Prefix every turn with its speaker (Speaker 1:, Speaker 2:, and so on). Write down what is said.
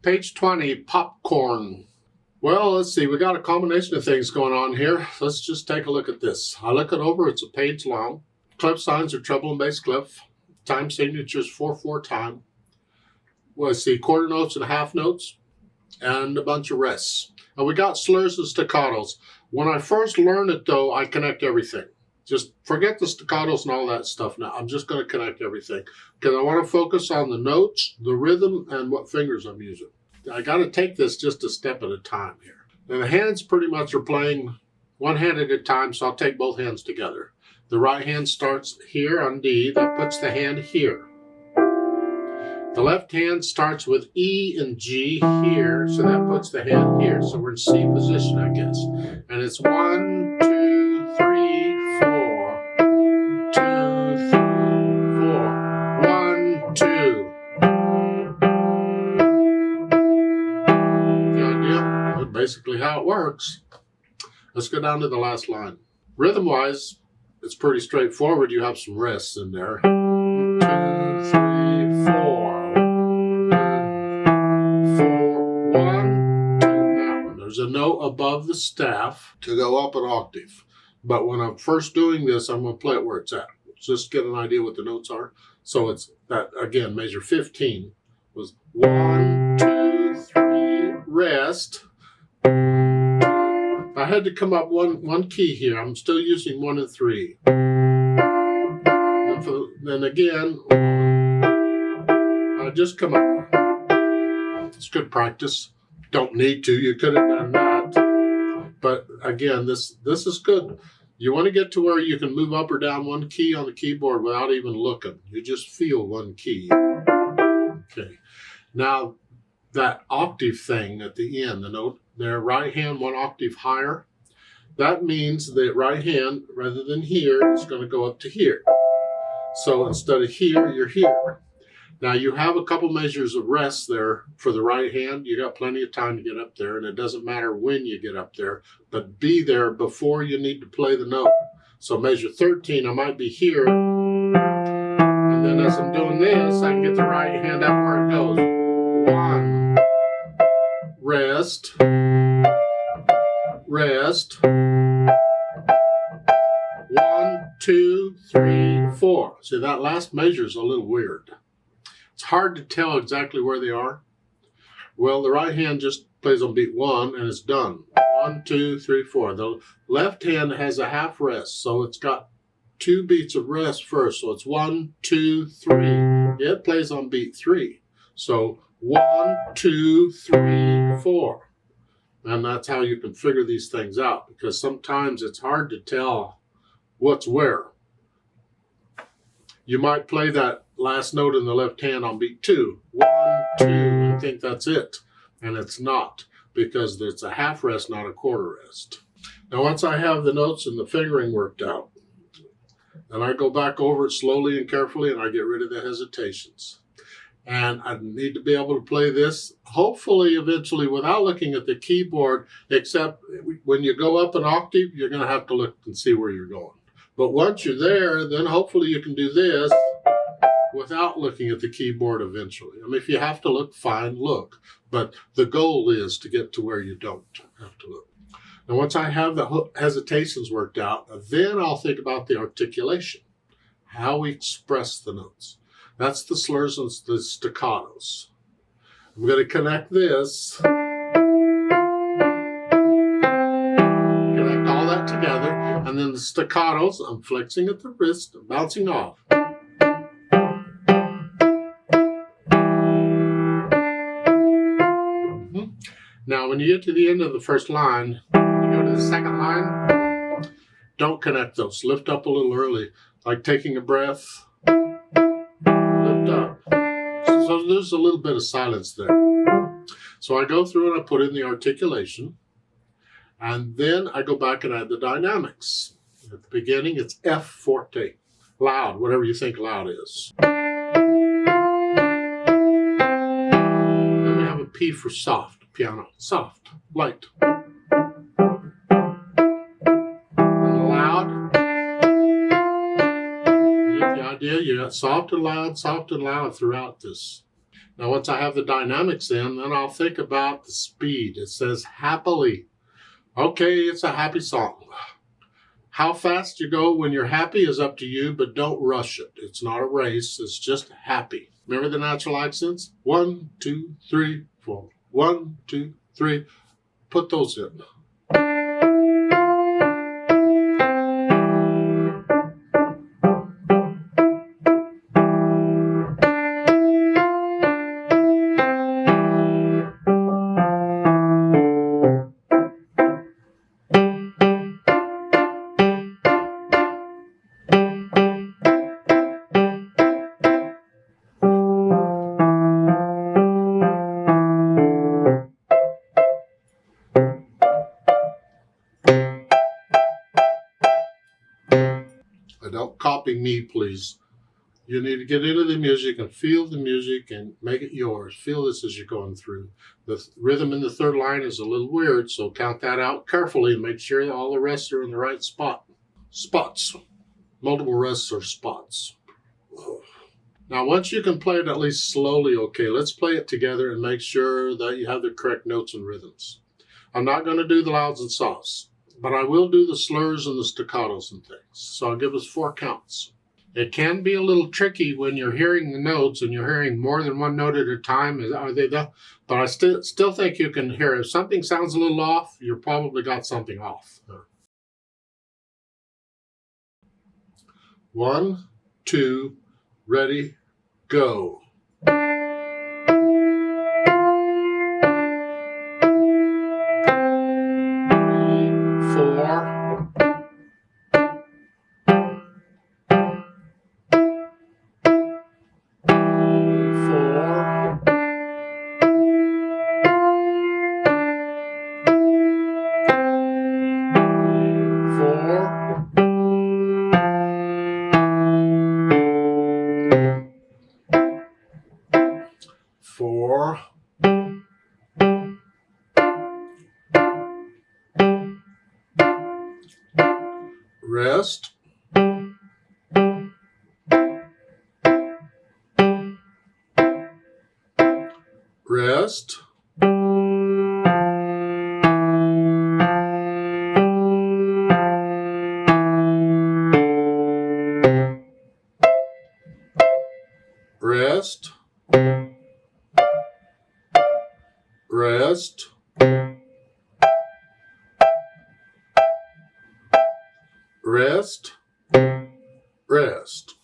Speaker 1: Page 20, popcorn. Well, let's see. We got a combination of things going on here. Let's just take a look at this. I look it over. It's a page long. Clef signs are treble and bass clef. Time signatures 4/4 time. Let's see. Quarter notes and half notes. And a bunch of rests. And we got slurs and staccatos. When I first learn it, though, I connect everything. Just forget the staccatos and all that stuff now. I'm just going to connect everything because I want to focus on the notes, the rhythm, and what fingers I'm using. I got to take this just a step at a time here. And the hands pretty much are playing one hand at a time, so I'll take both hands together. The right hand starts here on D. That puts the hand here. The left hand starts with E and G here, so that puts the hand here. So we're in C position, I guess. And it's 1, 2, 3, 4. 2, 3, 4. 1, 2. The idea? That's basically how it works. Let's go down to the last line. Rhythm-wise, it's pretty straightforward. You have some rests in there. 2, 3, 4. 1, 2. Now, there's a note above the staff to go up an octave. But when I'm first doing this, I'm going to play it where it's at. Just get an idea what the notes are. So it's that, again, measure 15 was 1, 2, 3, rest. I had to come up one key here. I'm still using 1 and 3. Then again, I just come up. It's good practice. Don't need to. You could have done that. But again, this is good. You want to get to where you can move up or down one key on the keyboard without even looking. You just feel one key. Okay. Now, that octave thing at the end, the note there, right hand 1 octave higher, that means the right hand, rather than here, is going to go up to here. So instead of here, you're here. Now, you have a couple measures of rest there for the right hand. You got plenty of time to get up there, and it doesn't matter when you get up there, but be there before you need to play the note. So measure 13, I might be here, and then as I'm doing this, I can get the right hand up where it goes. 1, rest, rest. 1, 2, 3, 4. See, that last measure is a little weird. It's hard to tell exactly where they are. Well, the right hand just plays on beat 1 and it's done. 1, 2, 3, 4. The left hand has a half rest, so it's got 2 beats of rest first. So it's 1, 2, 3. It plays on beat 3. So 1, 2, 3, 4. And that's how you can figure these things out, because sometimes it's hard to tell what's where. You might play that last note in the left hand on beat 2. 1, 2, and think that's it. And it's not, because it's a half rest, not a quarter rest. Now, once I have the notes and the fingering worked out, then I go back over it slowly and carefully, and I get rid of the hesitations. And I need to be able to play this, hopefully, eventually, without looking at the keyboard, except when you go up an octave, you're going to have to look and see where you're going. But once you're there, then hopefully you can do this without looking at the keyboard eventually. I mean, if you have to look, fine, look. But the goal is to get to where you don't have to look. Now, once I have the hesitations worked out, then I'll think about the articulation, how we express the notes. That's the slurs and the staccatos. I'm going to connect this. Connect all that together. And then the staccatos, I'm flexing at the wrist, bouncing off. Now, when you get to the end of the first line, you go to the second line, don't connect those. Lift up a little early, like taking a breath. Lift up. So there's a little bit of silence there. So I go through and I put in the articulation. And then I go back and add the dynamics. At the beginning, it's F forte, loud, whatever you think loud is. Then we have a P for soft, piano, soft, light. And loud. You get the idea? You got soft and loud throughout this. Now, once I have the dynamics in, then I'll think about the speed. It says happily. Okay, it's a happy song. How fast you go when you're happy is up to you, but don't rush it. It's not a race, it's just happy. Remember the natural accents? 1, 2, 3, 4. 1, 2, 3. Put those in. Don't copy me, please. You need to get into the music and feel the music and make it yours. Feel this as you're going through. The rhythm in the third line is a little weird, so count that out carefully and make sure that all the rests are in the right spot. Spots. Multiple rests are spots. Now, once you can play it at least slowly, okay, let's play it together and make sure that you have the correct notes and rhythms. I'm not going to do the louds and softs, but I will do the slurs and the staccatos and things. So I'll give us 4 counts. It can be a little tricky when you're hearing the notes and you're hearing more than one note at a time. Are they the? But I still think you can hear. If something sounds a little off, you've probably got something off. 1, 2, ready, go. 4. 4. Rest. Rest. Rest. Rest. Rest. Rest.